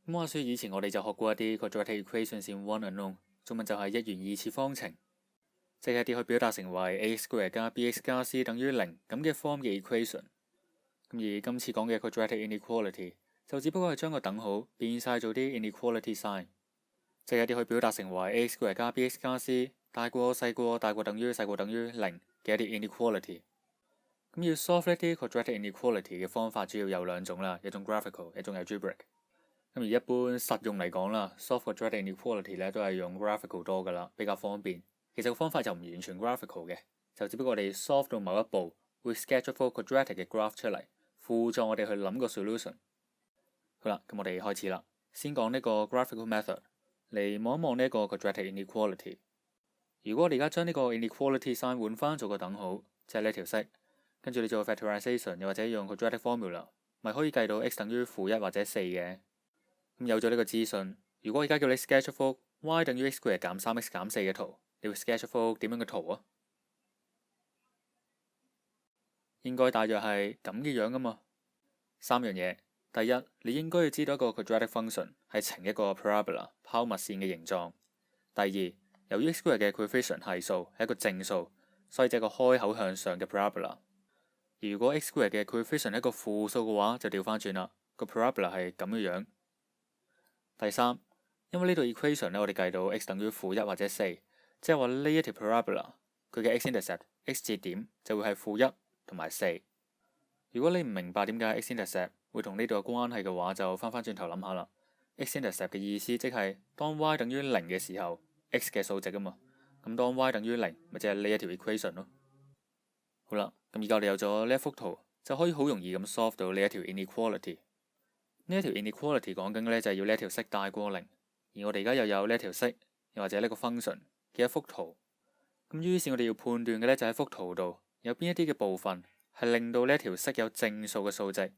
咁話說以前我哋就學過一啲 quadratic equations in one unknown，中文就係一元二次方程，即係一啲可以表達成為 ax² 加 bx 加 c 等於0咁嘅 form 嘅 equation。咁而今次講嘅 quadratic inequality 就只不過係將個等號變晒做啲 inequality sign，即係一啲可以表達成為 ax² 加 bx 加 c 大過細過大過等於細過等於0嘅一啲 inequality。咁要 solve 呢啲 quadratic inequality 嘅方法主要有兩種啦，一種 graphical，一種 algebraic。咁而一般實用嚟講啦 ，solve quadratic inequality 咧都係用 graphical 多噶啦，比較方便。其實個方法就唔完全 graphical 嘅，就只不過我哋 solve 到某一步會 sketch 一幅 quadratic 嘅 graph 出嚟，輔助我哋去諗個 solution。好啦，咁我哋開始啦。先講呢個 graphical method 嚟望一望呢個 quadratic inequality。如果我哋而家將呢個 inequality sign 換翻做個等號，即係呢條式，跟住你做 factorization 又或者用 quadratic formula， 咪可以計到 x 等於負1或者4嘅。咁有咗呢個資訊，如果而家叫你 sketch 一幅 y 等於 x² 減 3x 減4嘅圖，你會 sketch 一幅點樣嘅圖啊？應該大約係咁嘅樣噶嘛。三樣嘢，第一，你應該要知道一個 quadratic function 係呈一個 parabola 拋物線嘅形狀。第二，由於 x² 嘅 coefficient 係數係一個正數，所以就係個開口向上嘅 parabola。如果 x² 嘅 coefficient 係一個負數嘅話，就調翻轉啦，個 parabola 係咁嘅樣。第三，因為呢度 equation 咧，我哋計到 x 等於負1或者4，即係話呢一條 parabola 佢嘅 x-intercept x 節點就會係負1同埋4。如果你唔明白點解 x-intercept 會同呢度有關係嘅話，就翻轉頭諗下啦。x-intercept 嘅意思即係當 y 等於0嘅時候 x 嘅數值啊嘛，咁當 y 等於0咪即係呢一條 equation 咯。好啦，咁而家我哋有咗呢一幅圖，就可以好容易咁 solve 到呢一條 inequality。呢一條 inequality 講緊嘅咧就係要呢一條式大過0，而我哋而家又有呢一條式，又或者呢個 function 嘅一幅圖。咁於是我哋要判斷嘅咧就喺幅圖度有邊一啲嘅部分係令到呢一條式有正數嘅數值。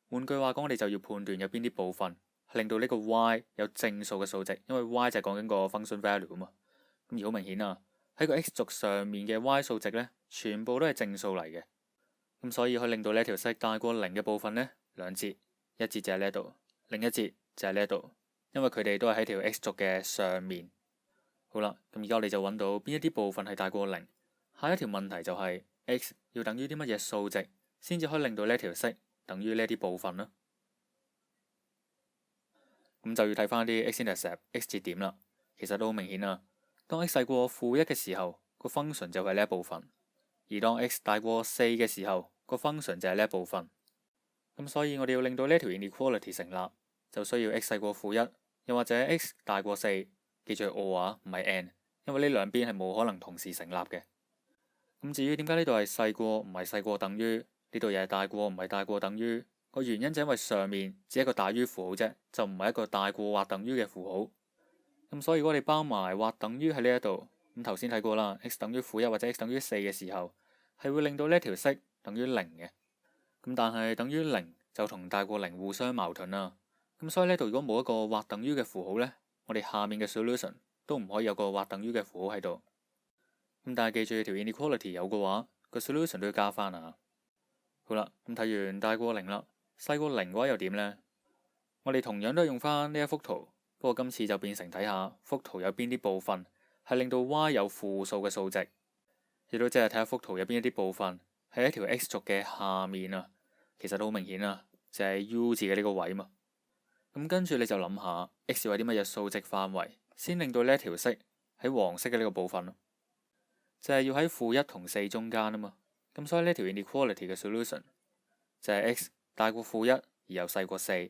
換句話講，我哋就要判斷有邊啲部分係令到呢個 y 有正數嘅數值，因為 y 就係講緊個 function value 啊嘛。咁而好明顯啊，喺個 x 軸上面嘅 y 數值咧，全部都係正數嚟嘅。咁所以可以令到呢一條式大過0嘅部分咧，兩節。一節就喺呢度，另一節就喺呢度，因為佢哋都係喺條 x 軸嘅上面。好啦，咁而家我哋就揾到邊一啲部分係大過0。下一條問題就係 x 要等於啲乜嘢數值先至可以令到呢條式等於呢啲部分呢？咁就要睇翻啲 x-intercept x 節點啦。其實都好明顯啊，當 x 細過負1嘅時候，個 function 就係呢一部分；而當 x 大過4嘅時候，個 function 就係呢一部分。咁所以我哋要令到呢條 inequality 成立，就需要 x 細過負1，又或者 x 大過4，記住係 or 啊，唔係 and，因為呢兩邊係冇可能同時成立嘅。咁至於點解呢度係細過唔係細過等於，呢度又係大過唔係大過等於，個原因就因為上面只係一個大於符號啫，就唔係一個大過或等於嘅符號。咁所以如果你包埋或等於喺呢一度，咁頭先睇過啦，x 等於負1或者 x 等於4嘅時候，係會令到呢條式等於0嘅。咁但係等於0就同大過0互相矛盾啦。咁所以呢度如果冇一個或等於嘅符號呢，我哋下面嘅 solution 都唔可以有個或等於嘅符號喺度。咁但係記住條 inequality 有嘅話，個 solution 都要加翻啊。好啦，咁睇完大過0啦，細過0嘅話又點呢？我哋同樣都係用翻呢一幅圖，不過今次就變成睇下幅圖有邊啲部分係令到 y 有負數嘅數值，亦都即係睇下幅圖有邊一啲部分係一條 x 軸嘅下面啊。其實都好明顯啊，就係 u 字嘅呢個位嘛。咁跟住你就諗下 x 有啲乜嘢數值範圍先令到呢一條式喺黃色嘅呢個部分咯，就係要喺負1同4中間啊嘛。咁所以呢條 inequality 嘅 solution 就係 x 大過負1而又細過4。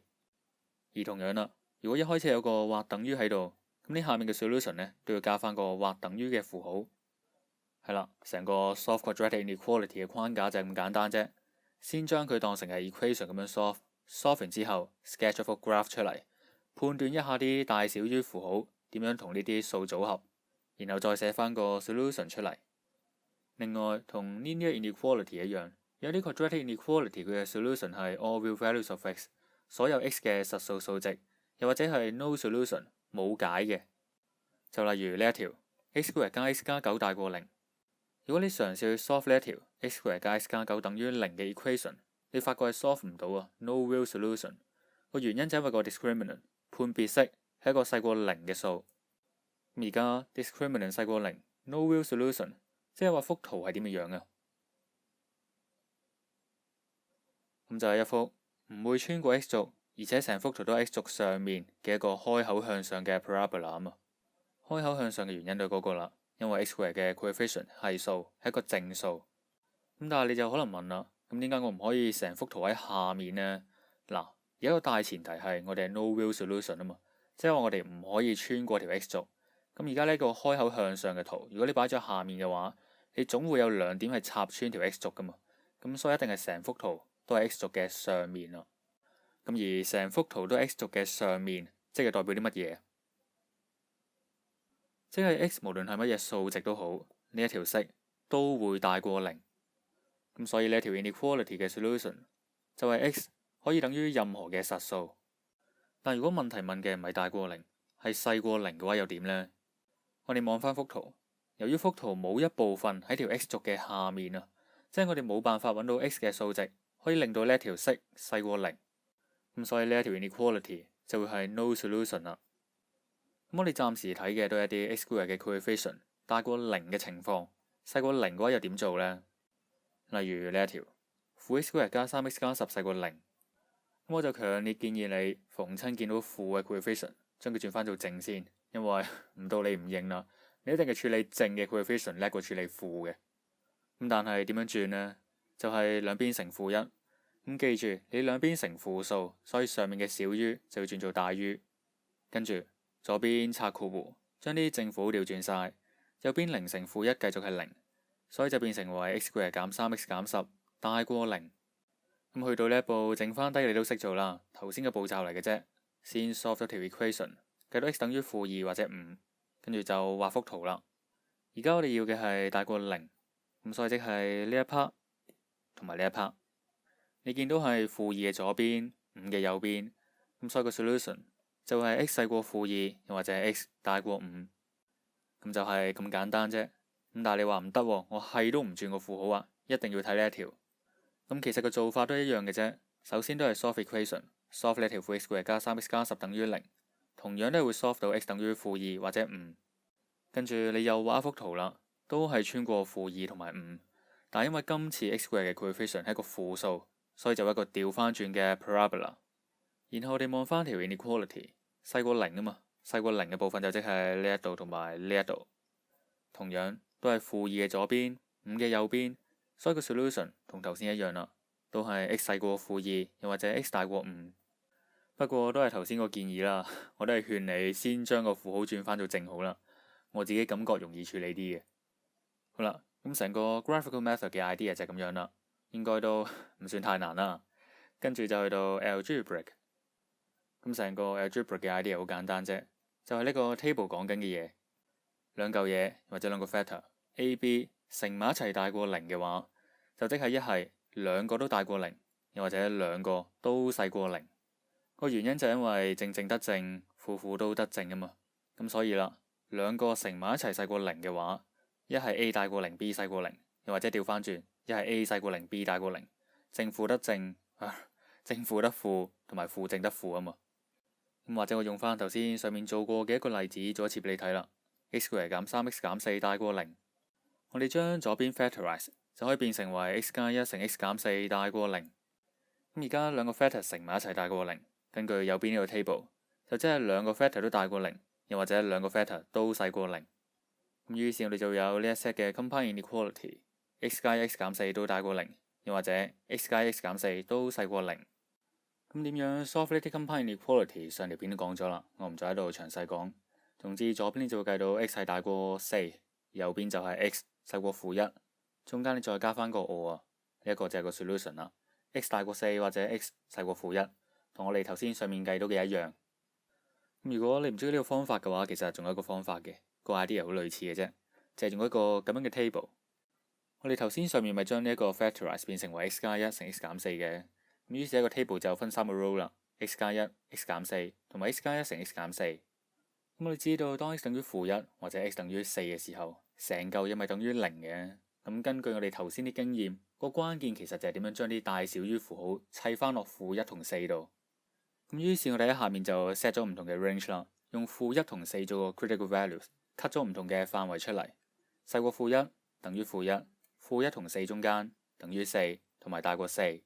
而同樣啦，如果一開始有個或等於喺度，咁呢下面嘅 solution 呢都要加翻個或等於嘅符號。係啦，成個 solve quadratic inequality 嘅框架就係咁簡單啫。先將佢當成係 equation 咁樣 solve 完之後 sketch 一幅 graph 出嚟，判斷一下啲大小於符號點樣同呢啲數組合，然後再寫翻個 solution 出嚟。另外，同 linear inequality 一樣，有啲 quadratic inequality 佢嘅 solution 係 all real values of x， 所有 x 嘅實數數值，又或者係 no solution 冇解嘅。就例如呢一條 x² 加 x 加9大過0。如果你嘗試去 solve 呢一條 x² 加 x 加9等於0嘅 equation，你發覺係 solve 唔到啊，no real solution。個原因就係因為個 discriminant 判別式係一個細過零嘅數。而家 discriminant 細過零 no real solution， 即係話幅圖係點嘅樣啊？咁就係一幅唔會穿過 x 軸，而且成幅圖都喺 x 軸上面嘅一個開口向上嘅 parabola 啊嘛。開口向上嘅原因都係嗰個啦，因為 x square 嘅 coefficient 係數係一個正數。咁但係你就可能問啦，咁點解我唔可以成幅圖喺下面呢？嗱，有一個大前提係我哋係 no real solution 啊嘛，即係話我哋唔可以穿過條 x 軸。咁而家呢個開口向上嘅圖，如果你擺咗下面嘅話，你總會有兩點係插穿條 x 軸噶嘛。咁所以一定係成幅圖都係 x 軸嘅上面咯。咁而成幅圖都係 x 軸嘅上面，即係代表啲乜嘢？即係 x 無論係乜嘢數值都好，呢一條式都會大過零。咁所以呢一條 inequality 嘅 solution 就係 x 可以等於任何嘅實數。但如果問題問嘅唔係大過零，係細過零嘅話，又點呢？我哋望翻幅圖，由於幅圖冇一部分喺條 x 軸嘅下面啊，即係我哋冇辦法揾到 x 嘅數值可以令到呢一條式細過零。咁所以呢一條 inequality 就會係 no solution 啦。咁我哋暫時睇嘅都係一啲 x square 嘅 coefficient 大過零嘅情況，細過零嘅話又點做呢？例如呢一條負 x square 加3x 加10細過零，咁我就強烈建議你逢親見到負嘅 coefficient 將佢轉翻做正先，因為唔到你唔認啦，你一定係處理正嘅 coefficient 叻過處理負嘅。咁但係點樣轉呢？就係兩邊乘負一。咁記住，你兩邊乘負數，所以上面嘅小於就要轉做大於，跟住左邊拆括弧，將啲正負調轉晒，右邊零乘負一繼續係零，所以就變成為 x square 減3x 減10大過零。咁去到呢一步，剩翻低你都識做啦，頭先嘅步驟嚟嘅啫。先 solve 咗條 equation，計到 x 等於-2或者5，跟住就畫幅圖啦。而家我哋要嘅係大過零，咁所以即係呢一 part 同埋呢一 part。你見到係-2嘅左邊，5嘅右邊，咁所以個 solution 就係 x 細過-2，又或者 x 大過5，咁就係咁簡單啫。咁但係你話唔得，我係都唔轉個負號啊，一定要睇呢一條。咁其實個做法都一樣嘅啫。首先都係 solve equation，solve 呢條負 x square 加3x 加10等於0，同樣都係會 solve到 x 等於-2或者5。跟住你又畫一幅圖啦，都係穿過-2同埋5，但係因為今次 x square 嘅 coefficient 係一個負數，所以就一個調翻轉嘅 parabola。然後我哋望翻條 inequality， 細過零啊嘛，細過零嘅部分就即係呢一度同埋呢一度，同樣都係-2嘅左邊，5嘅右邊，所以個 solution 同頭先一樣啦，都係 x 細過-2，又或者 x 大過5。不過都係頭先個建議啦，我都係勸你先將個負號轉翻做正號啦，我自己感覺容易處理啲嘅。好啦，咁成個 graphical method 嘅 idea 就係咁樣啦，應該都唔算太難啦。跟住就去到 algebraic， 咁成個 algebraic 嘅 idea 好簡單啫，就係呢個 table 講緊嘅嘢，兩嚿嘢或者兩個 factor A、B 乘埋一齊大過零嘅話，就即係一係兩個都大過零，又或者兩個都細過零。個原因就係因為正正得正，負負都得正啊嘛。咁所以啦，兩個乘埋一齊細過零嘅話，一係 A 大過零，B 細過零，又或者調翻轉，一係 A 細過零，B 大過零，正負得正，正負得負，同埋負正得負啊嘛。咁或者我用翻頭先上面做過嘅一個例子做一次俾你睇啦。x square 減3x 減4大過零，我哋將左邊 factorize 就可以變成為 x 加1乘 x 減4大過零。咁而家兩個 factor 乘埋一齊大過零，根據右邊呢個 table 就即係兩個 factor 都大過零，又或者兩個 factor 都細過零。咁於是我哋就有呢一 set 嘅 combined inequality， x 加1 x 減4都大過零，又或者 x 加1 x 減4都細過零。咁點樣 solve 呢啲 combined inequality 上條片都講咗啦，我唔再喺度詳細講。總之左邊就會計到 x 係大過4，右邊就係 x 細過-1，中間你再加翻個我啊，呢一個就係個 solution 啦。x 大過4或者 x 細過-1，同我哋頭先上面計到嘅一樣。咁如果你唔中意呢個方法嘅話，其實仲有一個方法嘅，個 idea 好類似嘅啫，就係用一個咁樣嘅 table。我哋頭先上面咪將呢一個 factorize 變成為 x 加1乘 x 減4嘅，咁於是一個 table 就分3個 row 啦，x 加1、x 減4同埋 x 加1乘 x 減4。咁我哋知道當 x 等於-1或者 x 等於4嘅時候，成嚿嘢咪等於0嘅。咁根據我哋頭先啲經驗，個關鍵其實就係點樣將啲大小於符號砌翻落-1同4度。咁於是我哋喺下面就 set 咗唔同嘅 range 啦，用-1同4做個 critical values，cut 咗唔同嘅範圍出嚟，細過-1等於-1，-1同4中間等於4，同埋大過4。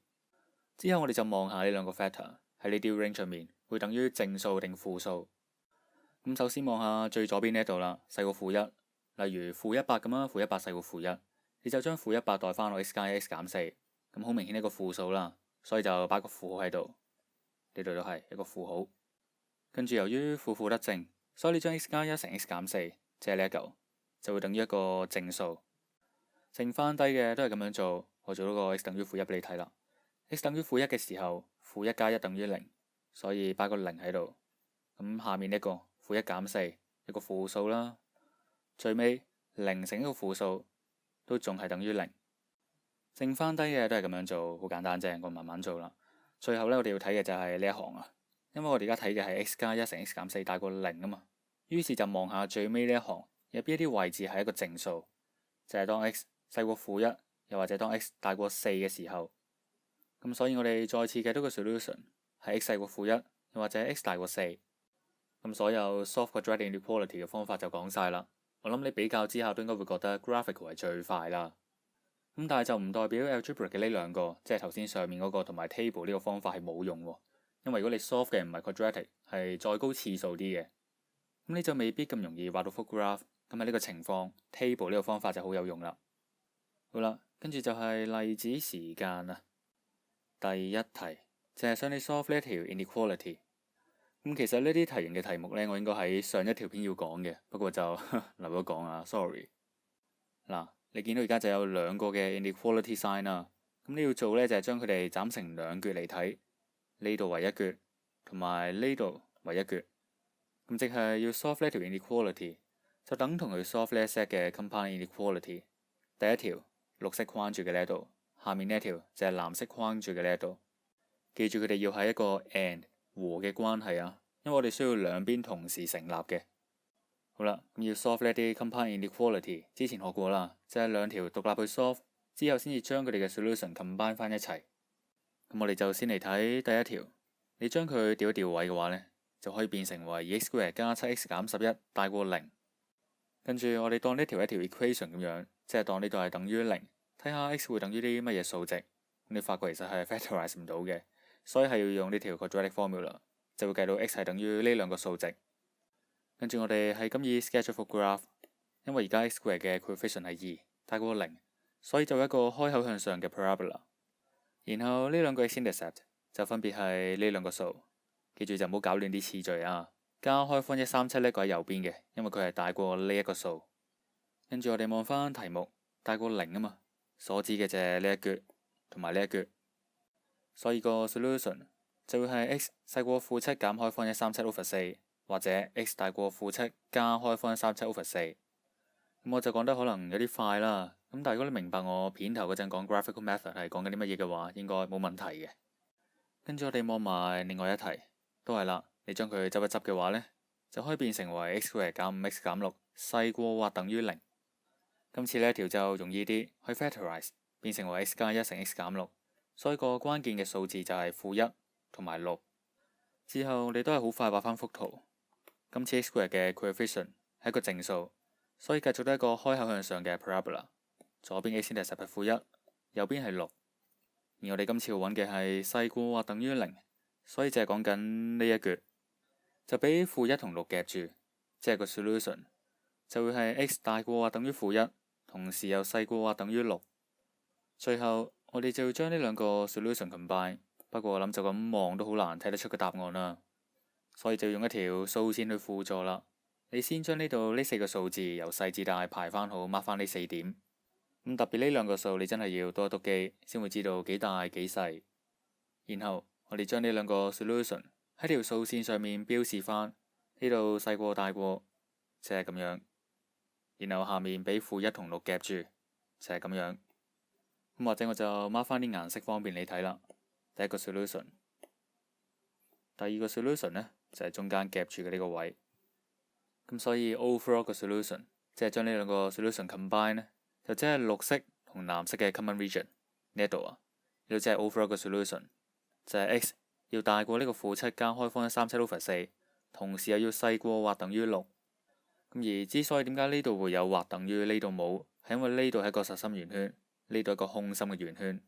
之後我哋就望下呢兩個 factor 喺呢啲 range 上面會等於正數定負數。咁首先望下最左邊呢度啦，細過-1，例如-100咁啦，-100細過-1，你就將-100代翻落 x 加1 x 減4，咁好明顯一個負數啦，所以就擺個負號喺度，呢度都係一個負號。跟住由於負得正，所以你將 x 加1乘 x 減4，即係呢一嚿，就會等於一個正數。剩翻低嘅都係咁樣做，我做咗個 x 等於-1俾你睇啦。x 等於-1嘅時候，-1加1等於0，所以擺個0喺度。咁下面呢個-1減4，一個負數啦。最尾0乘一個負數都仲係等於0。剩翻低嘅都係咁樣做，好簡單啫，我慢慢做啦。最後呢，我哋要睇嘅就係呢一行啊，因為我哋而家睇嘅係 x 加1乘 x 減4大過0啊嘛。於是就望下最尾呢一行有邊一啲位置係一個正數，就係當 x 細過-1，又或者當 x 大過4嘅時候。咁所以我哋再次計到個 solution 係 x 細過-1，又或者 x 大過4。咁所有 solve quadratic inequality 嘅方法就講晒啦。我諗你比較之下都應該會覺得 graphical 係最快啦。咁但係就唔代表 algebra 嘅呢兩個，即係頭先上面嗰個同埋 table 呢個方法係冇用喎。因為如果你 solve 嘅唔係 quadratic，係再高次數啲嘅，咁你就未必咁容易畫到幅 graph。咁喺呢個情況 table 呢個方法就好有用啦。好啦，跟住就係例子時間啦。第一題就係想你 solve 呢一條 inequality。咁其實呢啲題型嘅題目呢，我應該喺上一條片要講嘅，不過就留咗講啊，sorry。嗱，你見到而家就有兩個嘅 inequality sign 啦。咁你要做呢，就係將佢哋斬成兩橛嚟睇，呢度為一橛，同埋呢度為一橛。咁即係要 solve 呢條 inequality，就等同佢 solve 呢一 set 嘅 compound inequality。第一條綠色框住嘅呢度，下面呢一條就係藍色框住嘅呢度。記住佢哋要係一個 and 和嘅關係啊，因為我哋需要兩邊同時成立嘅。好啦，咁要 solve 呢啲 compound inequality，之前學過啦，就係兩條獨立去 solve，之後先至將佢哋嘅 solution combine 翻一齊。咁我哋就先嚟睇第一條，你將佢調一調位嘅話呢，就可以變成為 2x² 加 7x 減11大過0。跟住我哋當呢條一條 equation 咁樣，即係當呢度係等於0，睇下 x 會等於啲乜嘢數值。你發覺其實係 factorize 唔到嘅。所以係要用呢條 quadratic formula， 就會計到 x 係等於呢兩個數值。跟住我哋係咁以 sketch 幅 graph， 因為而家 x² 嘅 coefficient 係2，大過0，所以就一個開口向上嘅 parabola。然後呢兩個 x-intercept 就分別係呢兩個數，記住就唔好搞亂啲次序啊。加開寬137呢個喺右邊嘅，因為佢係大過呢一個數。跟住我哋望翻題目，大過0啊嘛，所指嘅就係呢一橛同埋呢一橛。所以個 solution 就會係 x 細過-7減開寬137/4，或者 x 大過-7加開寬137/4。咁我就講得可能有啲快啦。咁但係如果你明白我片頭嗰陣講 graphical method 係講緊啲乜嘢嘅話，應該冇問題嘅。跟住我哋望埋另外一題，都係啦。你將佢執一執嘅話呢，就可以變成為 x² 減 5x 減6細過或等於0。今次呢一條就容易啲，可以 factorize 變成為 x 加1乘 x 減6。所以個關鍵嘅數字就係-1同埋6。之後你都係好快畫翻幅圖。今次 x² 嘅 coefficient 係一個正數，所以繼續都係一個開口向上嘅 parabola。左邊嘅 x-intercept 係-1，右邊係6。而我哋今次要揾嘅係細過或等於0，所以就係講緊呢一橛，就俾-1同6夾住，即係個 solution 就會係 x 大過或等於-1，同時又細過或等於6。最後我哋就要將呢兩個 solution combine， 不過我諗就咁望都好難睇得出個答案啦，所以就用一條數線去輔助啦。你先將呢度呢4個數字由細至大排翻好，mark 翻呢4點。咁特別呢兩個數你真係要篤一篤機先會知道幾大幾細。然後我哋將呢兩個 solution 喺條數線上面標示翻，呢度細過大過，就係咁樣。然後下面俾-1同6夾住，就係咁樣。咁或者我就 mark 翻啲顏色方便你睇啦。第一個 solution， 第二個 solution 呢，就係中間夾住嘅呢個位。咁所以 overall 個 solution 即係將呢兩個 solution combine 呢，就即係綠色同藍色嘅 common region 呢一度啊。呢度即係 overall 個 solution 就係 x 要大過呢個負7加開方137/4，同時又要細過或等於6。咁而之所以點解呢度會有或等於呢度冇，係因為呢度係一個實心圓圈，呢度係一個空心嘅圓圈。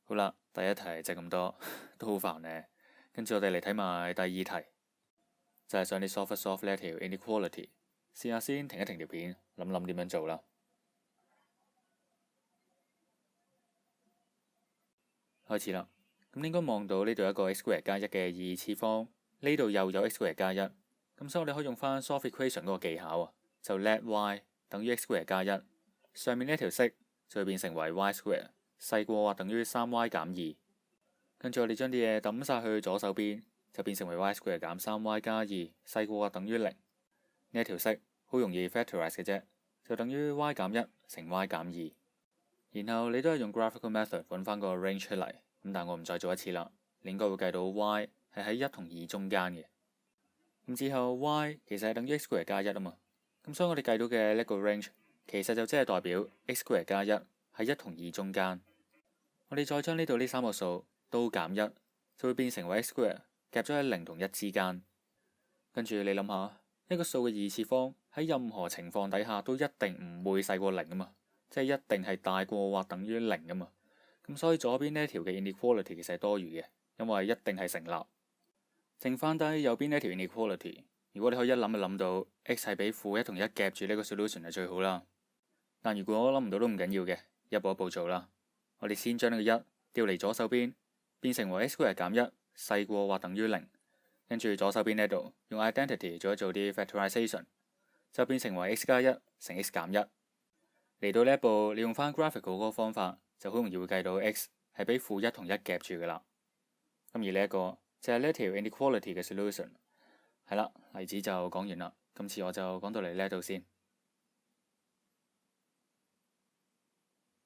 好啦，第一題就咁多，都好煩呢。跟住我哋嚟睇埋第二題，就係想你 solve 一 solve 呢一條 inequality。試下先，停一停條片，諗諗點樣做啦。開始啦。咁應該望到呢度有一個 x² 加1嘅二次方，呢度又有 x² 加1。咁所以我哋可以用翻 solve equation 嗰個技巧啊，就 let y 等於 x² 加1，上面呢條式就會變成為 y² 細過或等於3y 減2。跟住我哋將啲嘢抌晒去左手邊，就變成為 y² 減3y 加2細過或等於0。呢一條式好容易 factorize 嘅啫，就等於 y 減1乘 y 減2。然後你都係用 graphical method 揾翻個 range 出嚟，咁但我唔再做一次啦。你應該會計到 y 係喺1同2中間嘅。咁之後 y 其實係等於 x² 加1啊嘛，咁所以我哋計到嘅呢個 range 其實就即係代表 x² 加1喺1同2中間。我哋再將呢度呢3個數都減1，就會變成為 x² 夾咗喺0同1之間。跟住你諗下，一個數嘅二次方喺任何情況底下都一定唔會細過0啊嘛，即係一定係大過或等於0啊嘛。咁所以左邊呢一條嘅 inequality 其實係多餘嘅，因為一定係成立。剩翻低右邊呢條 inequality， 如果你可以一諗就諗到 x 係俾負1同1夾住呢個 solution 係最好啦。但如果我諗唔到都唔緊要嘅，一步一步做啦。我哋先將呢個1調嚟左手邊，變成為 x² 減1細過或等於0。跟住左手邊呢度用 identity 做一做啲 factorization， 就變成為 x 加1乘 x 減1。嚟到呢一步，你用翻 graphical 嗰個方法，就好容易會計到 x 係俾負1同1夾住噶啦。咁而呢一個就係呢條 inequality 嘅 solution。係啦，例子就講完啦。今次我就講到嚟呢度先。